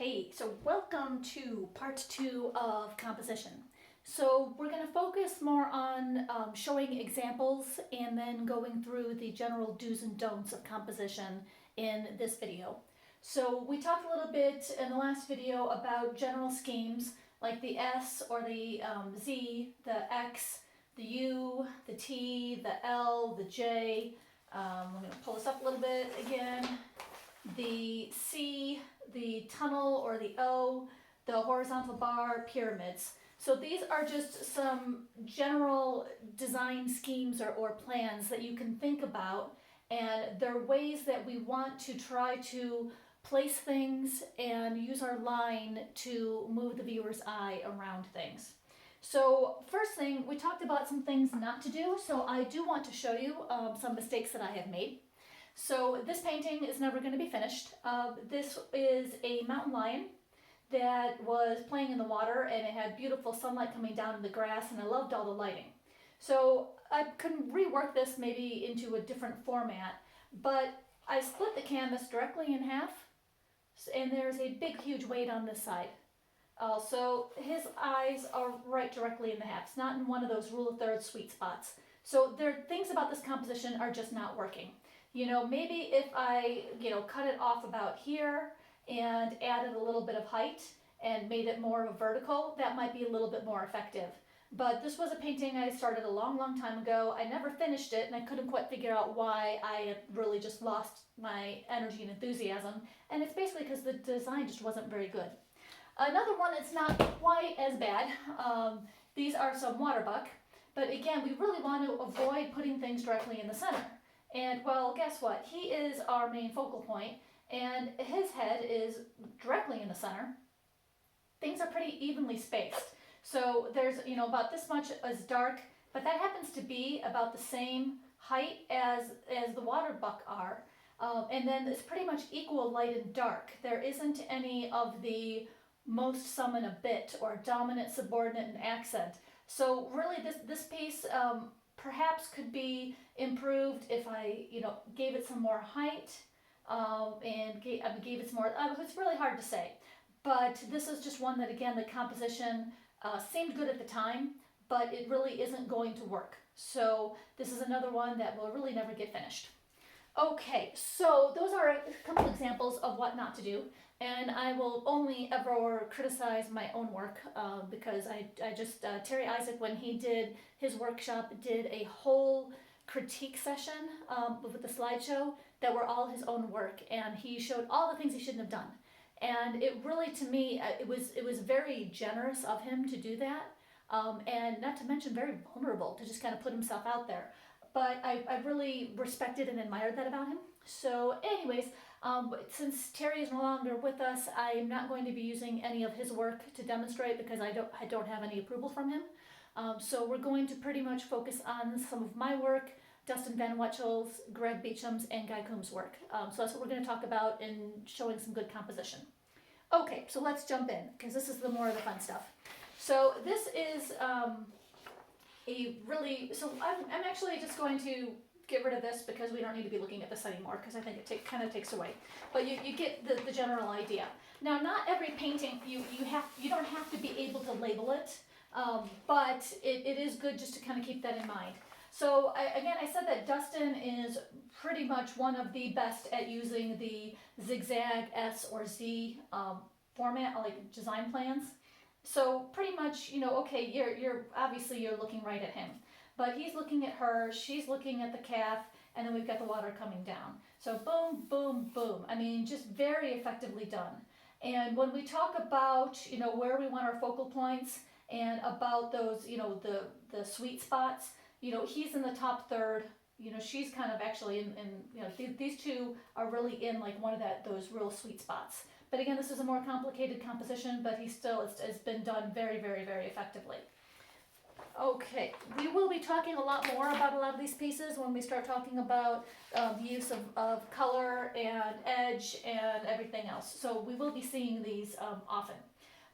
Okay, so welcome to part 2 of composition. So we're going to focus more on showing examples and then going through the general do's and don'ts of composition in this video. So we talked a little bit in the last video about general schemes like the S or the Z, the X, the U, the T, the L, the J. I'm going to pull this up a little bit again. The C, the tunnel or the O, the horizontal bar, pyramids. So these are just some general design schemes or plans that you can think about, and they're ways that we want to try to place things and use our line to move the viewer's eye around things. So first thing, we talked about some things not to do, so I do want to show you some mistakes that I have made. So this painting is never going to be finished. This is a mountain lion that was playing in the water, and it had beautiful sunlight coming down in the grass, and I loved all the lighting. So I could rework this maybe into a different format, but I split the canvas directly in half, and there's a big huge weight on this side. So his eyes are right directly in the half. It's not in one of those rule of thirds sweet spots. So there are things about this composition are just not working. You know, maybe if I, cut it off about here and added a little bit of height and made it more of a vertical, that might be a little bit more effective. But this was a painting I started a long, long time ago. I never finished it, and I couldn't quite figure out why I had really just lost my energy and enthusiasm. And it's basically because the design just wasn't very good. Another one that's not quite as bad, these are some water buck. But again, we really want to avoid putting things directly in the center. And well, guess what? He is our main focal point, and his head is directly in the center. Things are pretty evenly spaced. So there's, about this much is dark, but that happens to be about the same height as the water buck are. And then it's pretty much equal light and dark. There isn't any of the most, some, and a bit, or dominant, subordinate, and accent. So really this piece perhaps could be improved if I, gave it some more height and gave it some more. It's really hard to say, but this is just one that, again, the composition seemed good at the time, but it really isn't going to work. So this is another one that will really never get finished. Okay, so those are a couple examples of what not to do, and I will only ever criticize my own work because I just, Terry Isaac, when he did his workshop, did a whole critique session with the slideshow that were all his own work, and he showed all the things he shouldn't have done. And it really, to me, it was very generous of him to do that, and not to mention very vulnerable to just kind of put himself out there. But I really respected and admired that about him. So anyways, since Terry is no longer with us, I am not going to be using any of his work to demonstrate because I don't have any approval from him. So we're going to pretty much focus on some of my work, Dustin Van Wetchel's, Greg Beecham's, and Guy Coombs' work. So that's what we're going to talk about in showing some good composition. Okay, so let's jump in because this is the more of the fun stuff. So this is I'm actually just going to get rid of this because we don't need to be looking at this anymore because I think it kind of takes away. But you get the general idea. Now, not every painting you don't have to be able to label it, but it is good just to kind of keep that in mind. So I said that Dustin is pretty much one of the best at using the zigzag S or Z format, like design plans. So pretty much, okay, you're obviously you're looking right at him, but he's looking at her, she's looking at the calf, and then we've got the water coming down. So boom, boom, boom. I mean, just very effectively done. And when we talk about, where we want our focal points and about those, the sweet spots, he's in the top third. She's kind of actually in these two are really in like one of those real sweet spots. But again, this is a more complicated composition, but it's been done very, very, very effectively. Okay, we will be talking a lot more about a lot of these pieces when we start talking about the use of color and edge and everything else. So we will be seeing these often.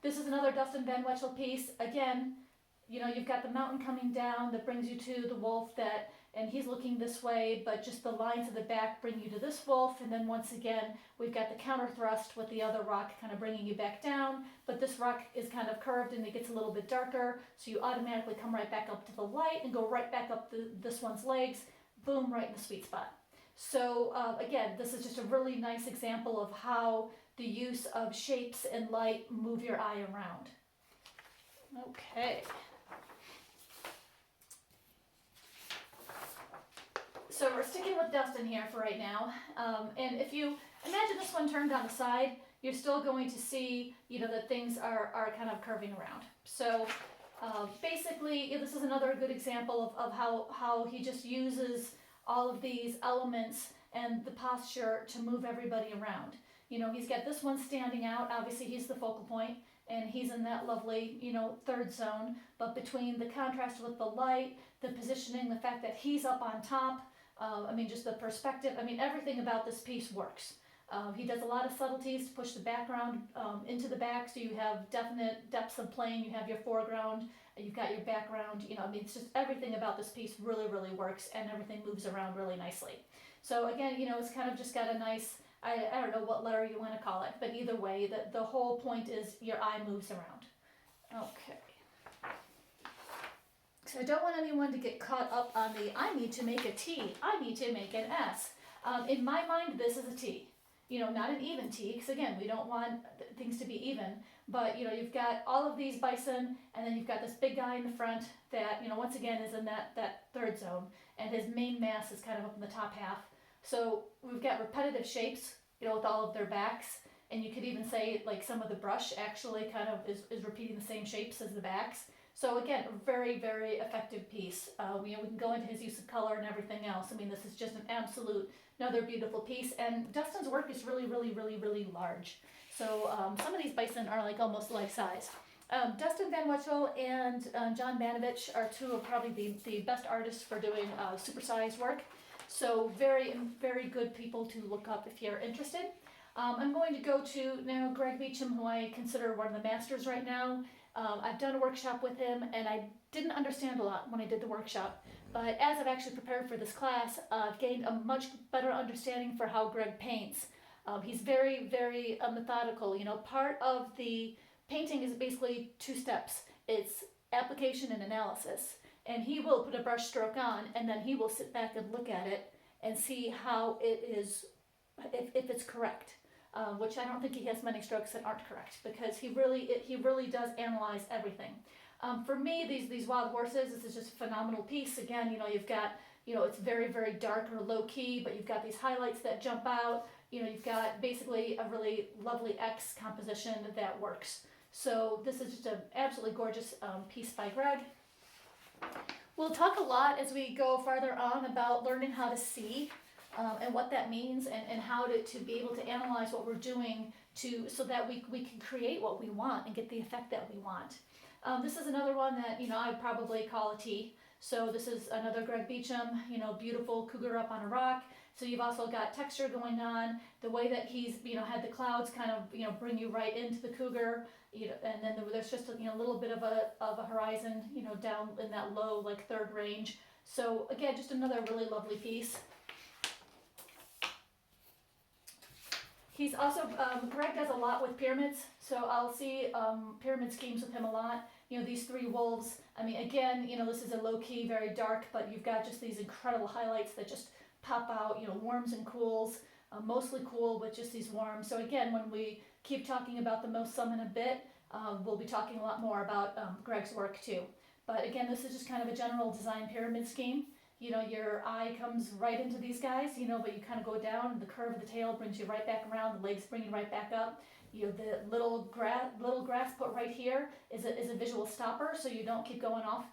This is another Dustin Van Wetchel piece. Again, you've got the mountain coming down that brings you to the wolf that and he's looking this way, but just the lines of the back bring you to this wolf, and then once again, we've got the counter thrust with the other rock kind of bringing you back down, but this rock is kind of curved and it gets a little bit darker, so you automatically come right back up to the light and go right back up this one's legs, boom, right in the sweet spot. So again, this is just a really nice example of how the use of shapes and light move your eye around. Okay. So we're sticking with Dustin here for right now, and if you imagine this one turned on the side, you're still going to see, that things are kind of curving around. So basically, this is another good example of how he just uses all of these elements and the posture to move everybody around. He's got this one standing out, obviously he's the focal point, and he's in that lovely, third zone, but between the contrast with the light, the positioning, the fact that he's up on top, just the perspective, everything about this piece works. He does a lot of subtleties to push the background into the back, so you have definite depths of plane, you have your foreground, you've got your background, it's just everything about this piece really, really works, and everything moves around really nicely. So again, it's kind of just got a nice, I don't know what letter you want to call it, but either way, the whole point is your eye moves around. Okay. So I don't want anyone to get caught up on I need to make a T, I need to make an S. In my mind, this is a T. Not an even T, because again, we don't want things to be even, but you've got all of these bison, and then you've got this big guy in the front that, once again is in that third zone, and his main mass is kind of up in the top half. So we've got repetitive shapes, with all of their backs, and you could even say like some of the brush actually kind of is repeating the same shapes as the backs. So again, a very, very effective piece. We can go into his use of color and everything else. This is just an absolute, another beautiful piece. And Dustin's work is really, really, really, really large. So some of these bison are like almost life size. Dustin Van Wetzel and John Banovich are two of probably the best artists for doing supersized work. So very, very good people to look up if you're interested. I'm going to go to now Greg Beecham, who I consider one of the masters right now. I've done a workshop with him, and I didn't understand a lot when I did the workshop, but as I've actually prepared for this class, I've gained a much better understanding for how Greg paints. He's very, very methodical. Part of the painting is basically two steps. It's application and analysis, and he will put a brush stroke on, and then he will sit back and look at it and see how it is, if it's correct. Which I don't think he has many strokes that aren't correct, because he really does analyze everything. For me, these wild horses, this is just a phenomenal piece. Again, you've got, it's very, very dark or low key, but you've got these highlights that jump out. You've got basically a really lovely X composition that works. So this is just an absolutely gorgeous piece by Greg. We'll talk a lot as we go farther on about learning how to see. And what that means, and how to be able to analyze what we're doing so that we can create what we want and get the effect that we want. This is another one that I'd probably call a T. So this is another Greg Beecham, beautiful cougar up on a rock. So you've also got texture going on, the way that he's had the clouds kind of bring you right into the cougar, and then there's just a little bit of a horizon down in that low like third range. So again, just another really lovely piece. He's also, Greg does a lot with pyramids, so I'll see pyramid schemes with him a lot. These three wolves, again, this is a low-key, very dark, but you've got just these incredible highlights that just pop out, warms and cools, mostly cool, but just these warms. So again, when we keep talking about the most some in a bit, we'll be talking a lot more about Greg's work too. But again, this is just kind of a general design pyramid scheme. Your eye comes right into these guys, but you kind of go down, and the curve of the tail brings you right back around, the legs bring you right back up. The little grass put right here is a visual stopper, so you don't keep going off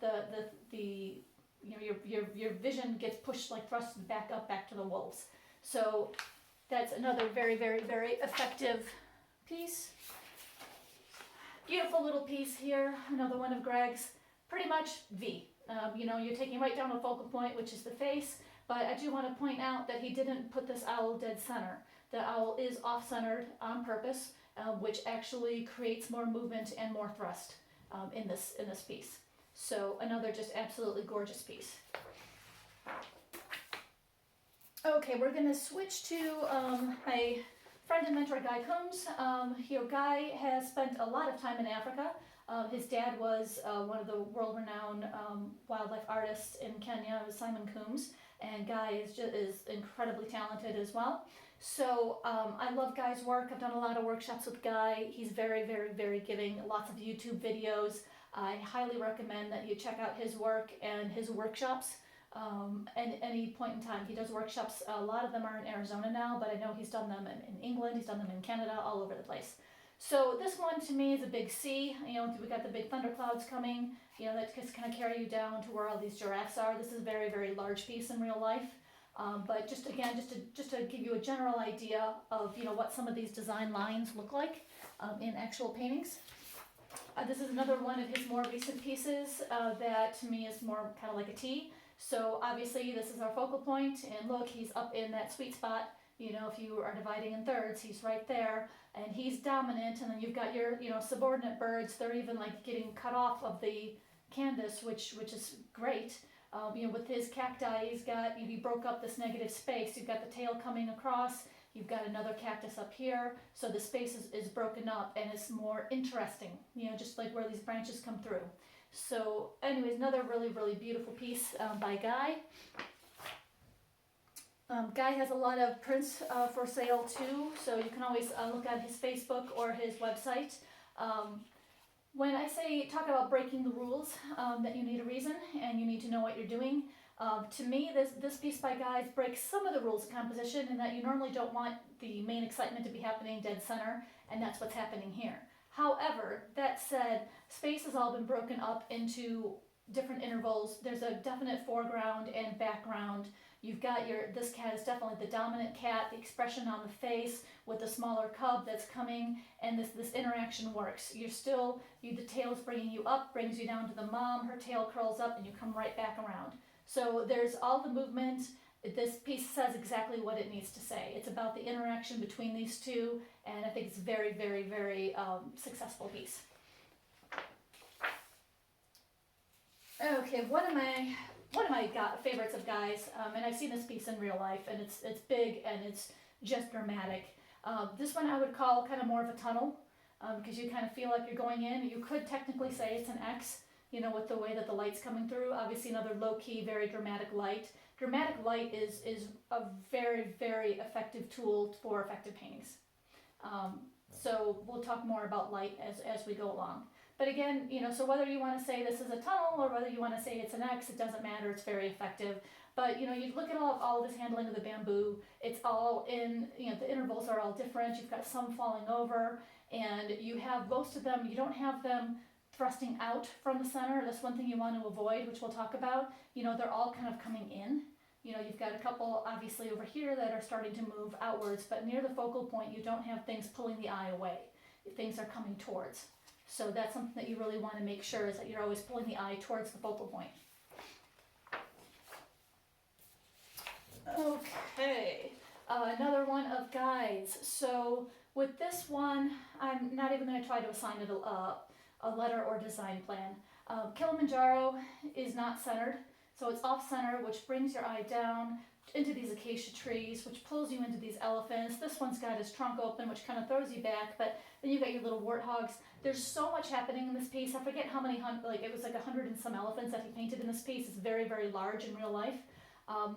your vision gets pushed, like thrusted back up, back to the wolves. So that's another very, very, very effective piece. Beautiful little piece here, another one of Greg's, pretty much V. You're taking right down the focal point, which is the face, but I do want to point out that he didn't put this owl dead center. The owl is off-centered on purpose, which actually creates more movement and more thrust in this piece. So another just absolutely gorgeous piece. Okay, we're gonna switch to my friend and mentor Guy Coombs. Guy has spent a lot of time in Africa. His dad was one of the world-renowned wildlife artists in Kenya, Simon Coombs, and Guy is incredibly talented as well. So I love Guy's work. I've done a lot of workshops with Guy. He's very, very, very giving. Lots of YouTube videos. I highly recommend that you check out his work and his workshops. At any point in time. He does workshops. A lot of them are in Arizona now, but I know he's done them in England, he's done them in Canada, all over the place. So this one to me is a big C. We got the big thunderclouds coming, that just kind of carry you down to where all these giraffes are. This is a very, very large piece in real life. But just to give you a general idea of what some of these design lines look like in actual paintings. This is another one of his more recent pieces that to me is more kind of like a T. So obviously this is our focal point, and look, he's up in that sweet spot. If you are dividing in thirds, he's right there, and he's dominant, and then you've got your, subordinate birds. They're even like getting cut off of the canvas, which is great. With his cacti, he broke up this negative space. You've got the tail coming across, you've got another cactus up here, so the space is broken up, and it's more interesting, just like where these branches come through. So anyways, another really, really beautiful piece by Guy. Guy has a lot of prints for sale too, so you can always look at his Facebook or his website. When I talk about breaking the rules, that you need a reason and you need to know what you're doing. To me, this piece by Guy breaks some of the rules of composition in that you normally don't want the main excitement to be happening dead center, and that's what's happening here. However, that said, space has all been broken up into different intervals. There's a definite foreground and background. You've got this cat is definitely the dominant cat, the expression on the face with the smaller cub that's coming, and this interaction works. The tail's bringing you up, brings you down to the mom, her tail curls up, and you come right back around. So there's all the movement. This piece says exactly what it needs to say. It's about the interaction between these two, and I think it's a very, very, very successful piece. Okay, one of my favorites of Guy's, and I've seen this piece in real life, and it's big and it's just dramatic. This one I would call kind of more of a tunnel, because you kind of feel like you're going in. You could technically say it's an X, with the way that the light's coming through. Obviously another low-key, very dramatic light. Dramatic light is a very, very effective tool for effective paintings. So we'll talk more about light as we go along. But again, so whether you want to say this is a tunnel or whether you want to say it's an X, it doesn't matter, it's very effective. But you look at all of this handling of the bamboo, it's all in, the intervals are all different. You've got some falling over, and you have most of them, you don't have them thrusting out from the center. That's one thing you want to avoid, which we'll talk about. They're all kind of coming in. You've got a couple obviously over here that are starting to move outwards, but near the focal point you don't have things pulling the eye away. Things are coming towards. So that's something that you really want to make sure is that you're always pulling the eye towards the focal point. Okay, another one of Guy's. So with this one, I'm not even going to try to assign it a letter or design plan. Kilimanjaro is not centered, so it's off center, which brings your eye down into these acacia trees, which pulls you into these elephants. This one's got his trunk open, which kind of throws you back, but then you've got your little warthogs. There's so much happening in this piece. I forget how many, it was like 100 and some elephants that he painted in this piece. It's very, very large in real life.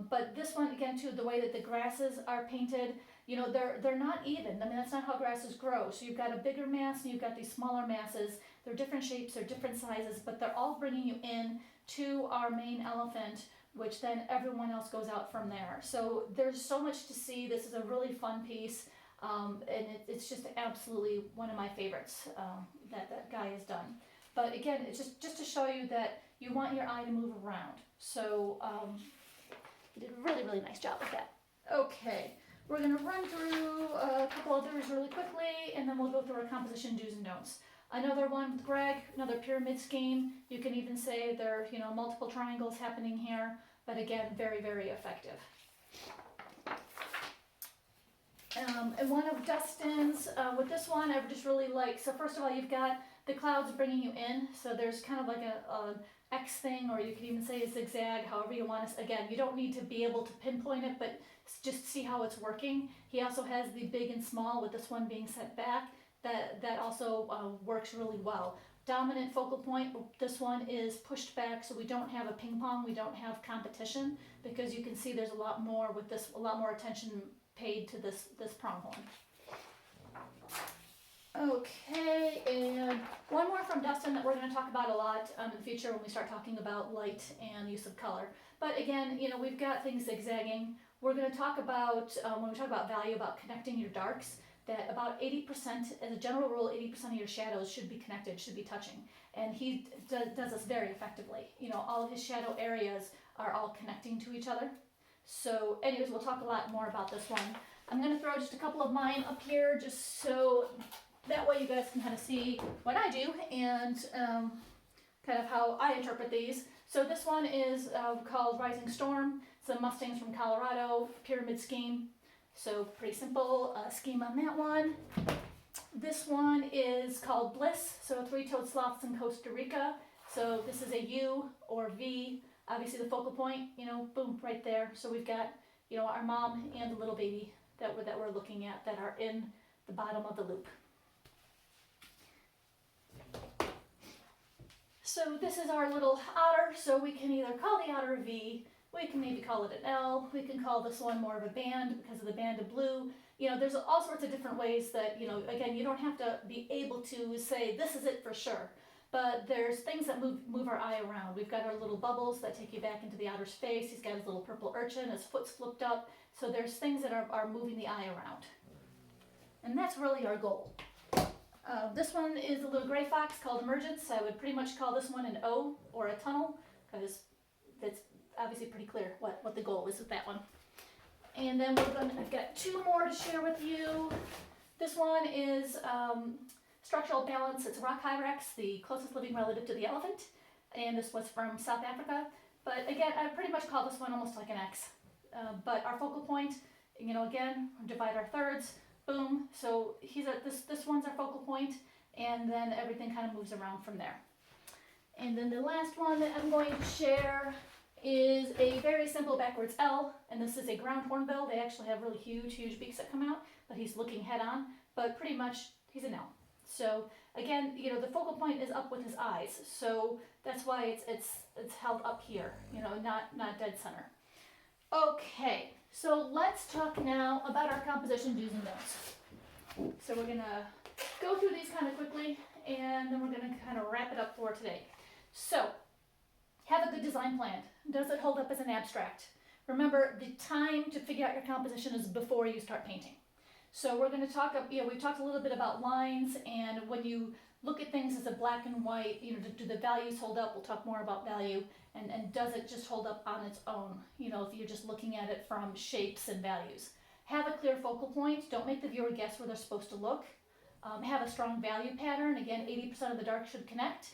But this one, again, too, the way that the grasses are painted, they're not even. I mean, that's not how grasses grow. So you've got a bigger mass and you've got these smaller masses. They're different shapes, they're different sizes, but they're all bringing you in to our main elephant, which then everyone else goes out from there. So there's so much to see. This is a really fun piece, and it's just absolutely one of my favorites that Guy has done. But again, it's just to show you that you want your eye to move around. So he did a really, really nice job with that. Okay, we're going to run through a couple others really quickly, and then we'll go through our composition do's and don'ts. Another one with Greg, another pyramid scheme. You can even say there are multiple triangles happening here, but again, very, very effective. And one of Dustin's, with this one, I just really like, so first of all, you've got the clouds bringing you in, so there's kind of like a X thing, or you could even say a zigzag, however you want to. Again, you don't need to be able to pinpoint it, but just see how it's working. He also has the big and small, with this one being set back. That also works really well. Dominant focal point, this one is pushed back, so we don't have a ping pong, we don't have competition, because you can see there's a lot more with this, a lot more attention paid to this pronghorn. Okay, and one more from Dustin that we're going to talk about a lot in the future when we start talking about light and use of color. But again, you know, we've got things zigzagging. We're going to talk about, when we talk about value, about connecting your darks, that about 80%, as a general rule, 80% of your shadows should be connected, should be touching. And he does this very effectively. You know, all of his shadow areas are all connecting to each other. So anyways, we'll talk a lot more about this one. I'm going to throw just a couple of mine up here, just so that way you guys can kind of see what I do and kind of how I interpret these. So this one is called Rising Storm. It's a Mustangs from Colorado pyramid scheme. So pretty simple scheme on that one. This one is called Bliss. So three-toed sloths in Costa Rica. So this is a U or V. Obviously the focal point, you know, boom, right there. So we've got, you know, our mom and the little baby that we're looking at that are in the bottom of the loop. So this is our little otter, so we can either call the otter a V, we can maybe call it an L, we can call this one more of a band because of the band of blue. You know, there's all sorts of different ways that, you know, again, you don't have to be able to say this is it for sure, but there's things that move our eye around. We've got our little bubbles that take you back into the otter's face. He's got his little purple urchin, his foot's flipped up, so there's things that are moving the eye around. And that's really our goal. This one is a little gray fox called Emergence. I would pretty much call this one an O or a tunnel, because that's obviously pretty clear what the goal is with that one. And then I've got two more to share with you. This one is Structural Balance. It's a rock hyrax, the closest living relative to the elephant. And this was from South Africa. But again, I pretty much call this one almost like an X. But our focal point, you know, again, divide our thirds. Boom, so this one's our focal point, and then everything kind of moves around from there. And then the last one that I'm going to share is a very simple backwards L, and this is a ground hornbill. They actually have really huge beaks that come out, but he's looking head on, but pretty much he's an L. So again, you know, the focal point is up with his eyes, so that's why it's held up here, you know, not dead center. Okay. So let's talk now about our composition do's and don'ts. So we're going to go through these kind of quickly, and then we're going to kind of wrap it up for today. So have a good design plan. Does it hold up as an abstract? Remember, the time to figure out your composition is before you start painting. So we're going to talk, you know, we talked a little bit about lines, and when you look at things as a black and white, you know, do the values hold up? We'll talk more about value. And does it just hold up on its own? You know, if you're just looking at it from shapes and values. Have a clear focal point. Don't make the viewer guess where they're supposed to look. Have a strong value pattern. Again, 80% of the dark should connect.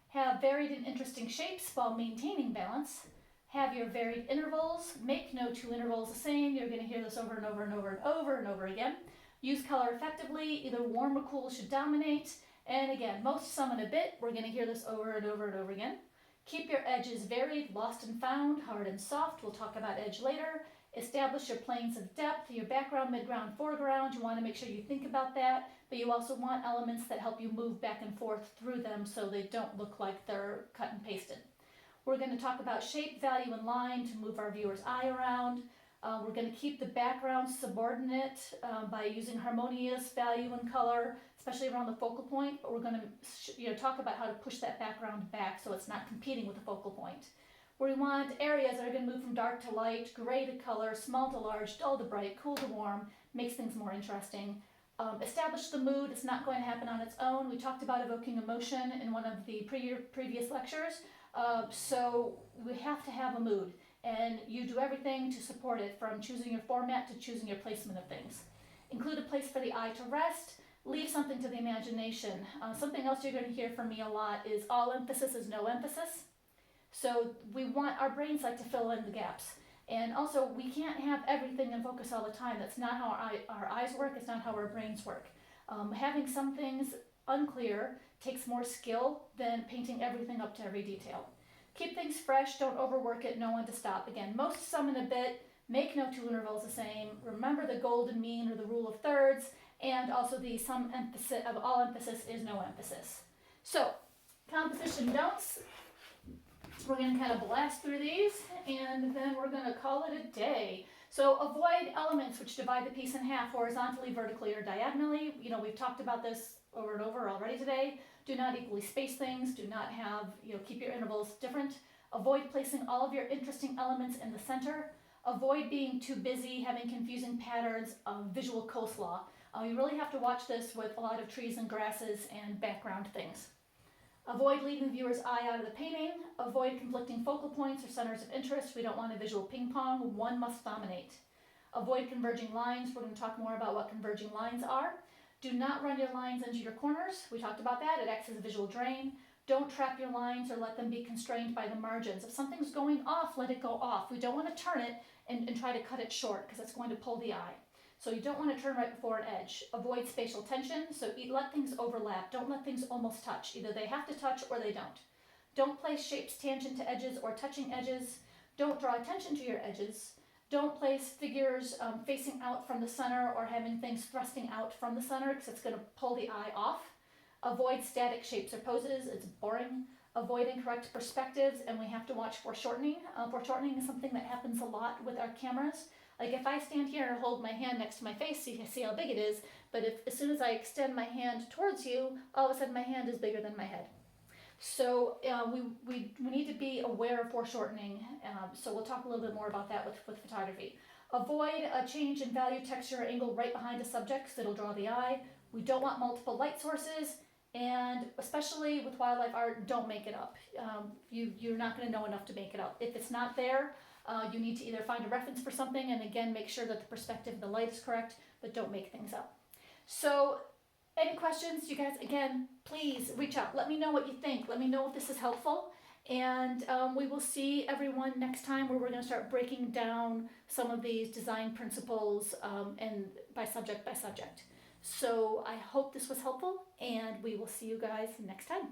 Have varied and interesting shapes while maintaining balance. Have your varied intervals. Make no two intervals the same. You're going to hear this over and over and over and over and over again. Use color effectively. Either warm or cool should dominate. And again, most, some, and a bit. We're going to hear this over and over and over again. Keep your edges varied, lost and found, hard and soft. We'll talk about edge later. Establish your planes of depth, your background, midground, foreground. You want to make sure you think about that, but you also want elements that help you move back and forth through them so they don't look like they're cut and pasted. We're going to talk about shape, value, and line to move our viewer's eye around. We're going to keep the background subordinate by using harmonious value and color, especially around the focal point, but we're going to talk about how to push that background back so it's not competing with the focal point. We want areas that are going to move from dark to light, gray to color, small to large, dull to bright, cool to warm, makes things more interesting. Establish the mood. It's not going to happen on its own. We talked about evoking emotion in one of the previous lectures, so we have to have a mood. And you do everything to support it, from choosing your format to choosing your placement of things. Include a place for the eye to rest. Leave something to the imagination. Something else you're going to hear from me a lot is all emphasis is no emphasis. So we want, our brains like to fill in the gaps. And also, we can't have everything in focus all the time. That's not how our eyes work. It's not how our brains work. Having some things unclear takes more skill than painting everything up to every detail. Keep things fresh, don't overwork it, know when to stop. Again, most, some, and a bit. Make no two intervals the same. Remember the golden mean or the rule of thirds, and also the sum emphasis of all emphasis is no emphasis. So, composition don'ts. We're going to kind of blast through these, and then we're going to call it a day. So avoid elements which divide the piece in half horizontally, vertically, or diagonally. You know, we've talked about this over and over already today. Do not equally space things. Do not have, keep your intervals different. Avoid placing all of your interesting elements in the center. Avoid being too busy, having confusing patterns of visual coleslaw. You really have to watch this with a lot of trees and grasses and background things. Avoid leaving the viewer's eye out of the painting. Avoid conflicting focal points or centers of interest. We don't want a visual ping pong. One must dominate. Avoid converging lines. We're going to talk more about what converging lines are. Do not run your lines into your corners. We talked about that. It acts as a visual drain. Don't trap your lines or let them be constrained by the margins. If something's going off, let it go off. We don't want to turn it and try to cut it short because it's going to pull the eye. So you don't want to turn right before an edge. Avoid spatial tension, so let things overlap. Don't let things almost touch. Either they have to touch or they don't. Don't place shapes tangent to edges or touching edges. Don't draw attention to your edges. Don't place figures facing out from the center or having things thrusting out from the center because it's going to pull the eye off. Avoid static shapes or poses. It's boring. Avoid incorrect perspectives, and we have to watch foreshortening. Foreshortening is something that happens a lot with our cameras. Like if I stand here and hold my hand next to my face, you can see how big it is, but as soon as I extend my hand towards you, all of a sudden my hand is bigger than my head. So we need to be aware of foreshortening, so we'll talk a little bit more about that with photography. Avoid a change in value, texture, or angle right behind a subject because it'll draw the eye. We don't want multiple light sources, and especially with wildlife art, don't make it up. You're not going to know enough to make it up. If it's not there, you need to either find a reference for something and again make sure that the perspective of the light is correct, but don't make things up. So any questions, you guys, again, please reach out. Let me know what you think. Let me know if this is helpful. And we will see everyone next time where we're going to start breaking down some of these design principles and by subject by subject. So I hope this was helpful, and we will see you guys next time.